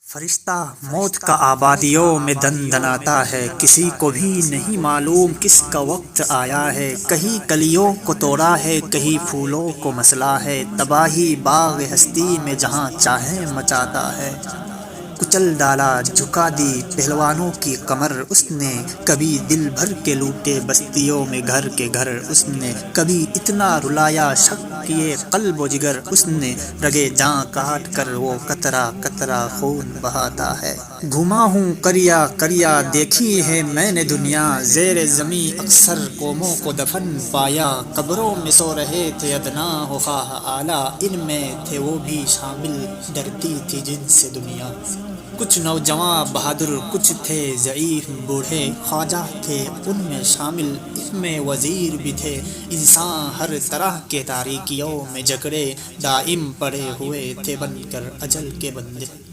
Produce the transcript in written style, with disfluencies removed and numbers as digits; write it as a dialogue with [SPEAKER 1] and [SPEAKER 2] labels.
[SPEAKER 1] फरिश्ता मौत का आबादियों में दंदनाता है, किसी को भी नहीं मालूम किसका वक्त आया है। कहीं कलियों को तोड़ा है, कहीं फूलों को मसला है, तबाही बाग हस्ती में जहाँ चाहे मचाता है। कुचल डाला, झुका दी पहलवानों की कमर उसने, कभी दिल भर के लूटे बस्तियों में घर के घर उसने, कभी इतना रुलाया शक किए कल्ब व जिगर उसने, रगे जां काट कर वो कतरा कतरा खून बहाता है। घुमा हूँ करिया करिया देखी है मैंने दुनिया, ज़ेरे ज़मी अक्सर कौमों को दफन पाया, कब्रों में सो रहे थे अदना हो खाह आला, इनमें थे वो भी शामिल डरती थी जिनसे दुनिया। कुछ नौजवान बहादुर, कुछ थे ज़ईफ़ बूढ़े, ख्वाजा थे उनमें शामिल, इसमें वज़ीर भी थे। इंसान हर तरह के तारीकियों में जकड़े दाइम पड़े हुए थे बनकर अजल के बंदे।